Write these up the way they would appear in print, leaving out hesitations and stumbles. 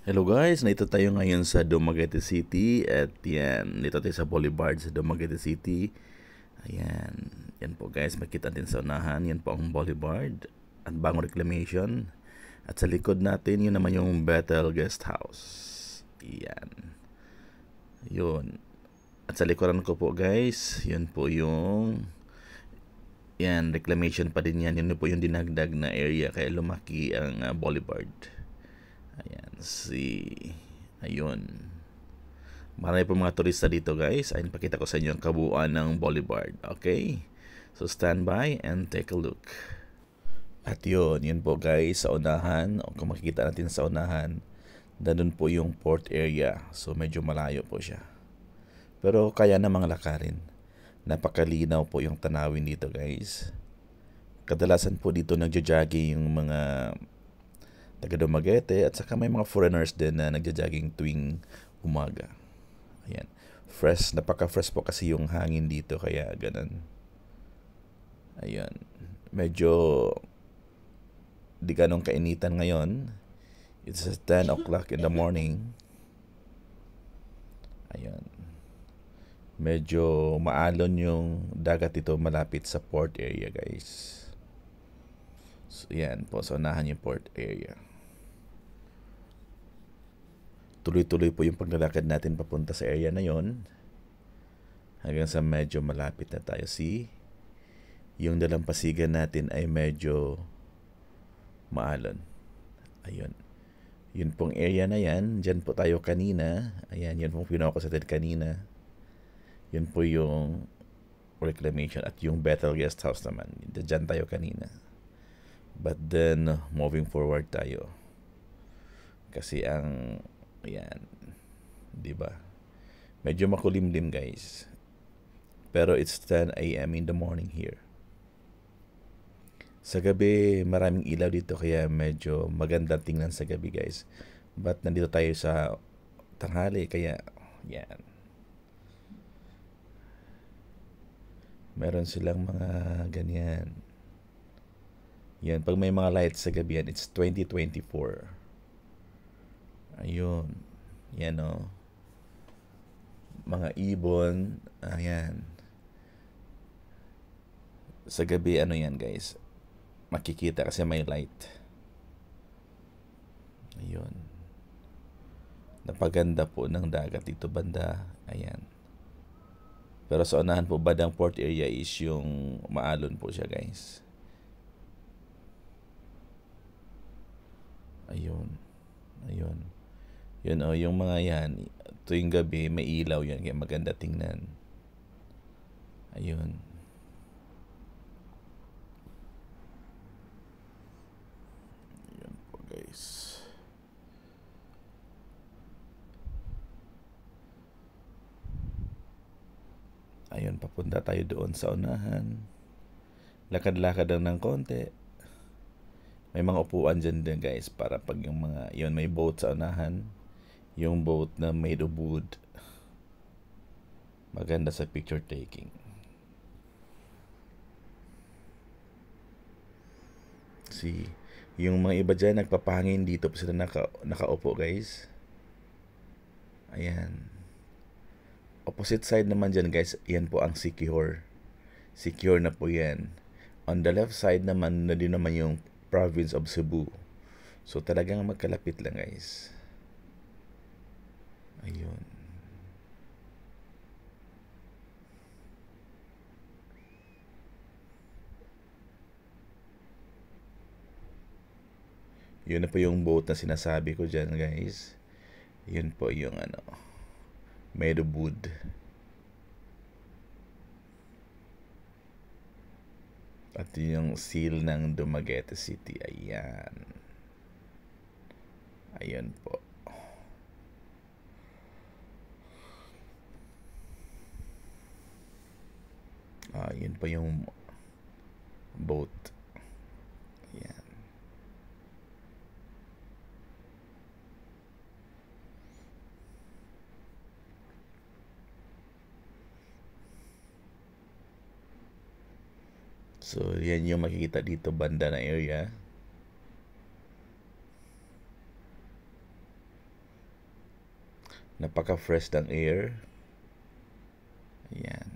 Hello guys, nandito tayo ngayon sa Dumaguete City at yan, dito tayo sa Boulevard sa Dumaguete City. Ayan, yan po guys, makita din sa unahan, yan po ang Boulevard at Bagong Reclamation. At sa likod natin, yun naman yung Bethel Guest House. Yan, yun. At sa likuran ko po guys, yun po yung yan, reclamation pa din yan. Yun po yung dinagdag na area kaya lumaki ang Boulevard. Ayan, ayun. Marami po mga turista dito guys. Ayun, pakita ko sa inyo ang kabuuan ng Boulevard. Okay? So stand by and take a look. At yun po guys, sa unahan, o kung makikita natin sa unahan, doon po yung port area. So medyo malayo po siya. Pero kaya namang lakarin. Napakalinaw po yung tanawin dito guys. Kadalasan po dito nagja-jogging yung mga taga Dumaguete at saka may mga foreigners din na nagja-jogging tuwing umaga. Ayan. Fresh, napaka-fresh po kasi yung hangin dito kaya ganun. Ayan. Medyo di ganong kainitan ngayon. It's 10 o'clock in the morning. Ayan. Medyo maalon yung dagat dito malapit sa port area guys. So yan po, so unahan yung port area. Tuloy-tuloy po yung paglalakad natin papunta sa area na yon hanggang sa medyo malapit na tayo. Yung dalampasigan natin ay medyo maalon. Ayun. Yun pong area na yan, dyan po tayo kanina. Ayan, yun pong pinuha ko sa atin kanina. Yun po yung reclamation at yung Bethel Guest House naman. Dyan tayo kanina. But then, moving forward tayo. Kasi ang ayan, 'di ba? Medyo makulimlim, guys. Pero it's 10 a.m. in the morning here. Sa gabi, maraming ilaw dito kaya medyo maganda tingnan sa gabi, guys. But nandito tayo sa tanghali kaya yan. Meron silang mga ganyan. Yan, pag may mga lights sa gabi yan, it's 2024. Ayun. Yan o. Mga ibon. Ayan. Sa gabi, ano yan guys. Makikita kasi may light. Ayun. Napaganda po ng dagat dito banda. Ayan. Pero sa unahan po bandang port area is yung maalon po siya guys. Ayun. Ayun. Yun o, yung mga yan, tuwing gabi, may ilaw yan, kaya maganda tingnan. Ayun. Ayun po guys. Ayun, papunta tayo doon sa unahan. Lakad-lakad lang ng konti. May mga upuan dyan din guys, para pag yung mga, yun, may boat sa unahan. Yung boat na made of wood. Maganda sa picture taking. Yung mga iba dyan nagpapahangin dito pa sila nakaupo guys. Ayan. Opposite side naman dyan guys, yan po ang Siquijor. Secure na po yan. On the left side naman na din naman yung province of Cebu. So talagang magkalapit lang guys. Ayun. Yun na po yung boat na sinasabi ko dyan guys. Yun po yung ano, made of wood. At yung seal ng Dumaguete City. Ayan. Ayan po. Yun po yung boat. Ayan. So, yan yung makikita dito banda na area. Napaka-fresh ng air. Ayan.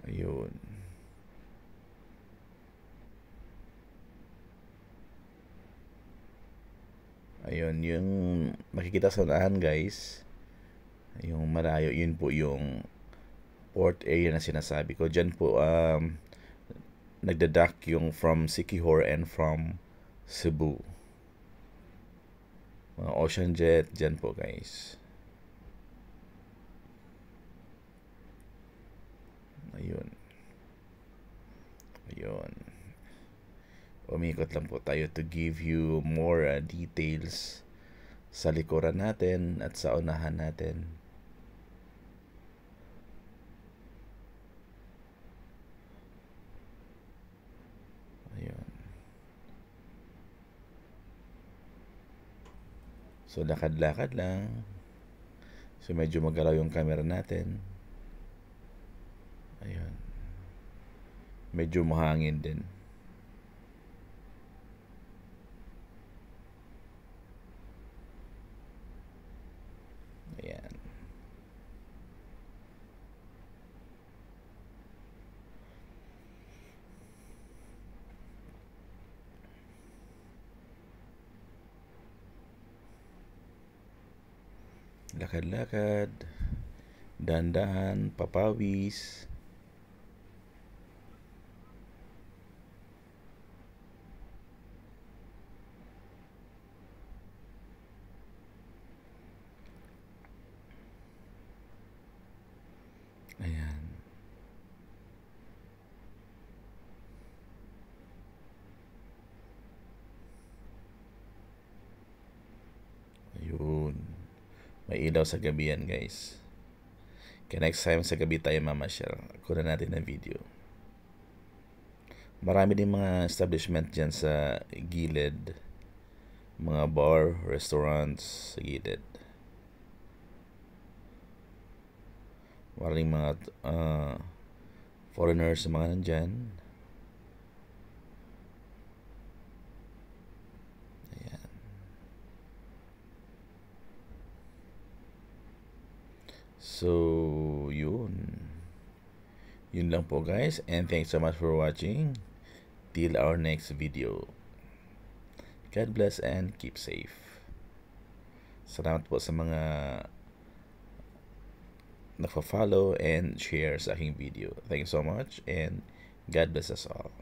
Ayun. Ayun, yung makikita sa unahan guys, yung malayo, yun po yung port area na sinasabi ko. Diyan po nagdadak yung from Siquijor and from Cebu. Mga ocean jet, dyan po guys. Ayun. Ayun. Umikot lang po tayo to give you more details sa likuran natin at sa unahan natin. Ayun. So lakad-lakad lang. So medyo magalaw yung camera natin. Ayun. Medyo mahangin din. Ayan. Lakad-lakad. Dahan-dahan, papawis. Ayan. Ayun. May ilaw sa gabi yan guys. Kaya next time sa gabi tayo mamasyal. Kunan natin ng video. Marami din mga establishment dyan sa gilid. Mga bar, restaurants sa gilid. Maraming mga foreigners sa mga nandyan. Ayan. So, yun. Yun lang po guys. And thanks so much for watching. Till our next video. God bless and keep safe. Salamat po sa mga nagpa-follow and share sa aking video. Thank you so much and God bless us all.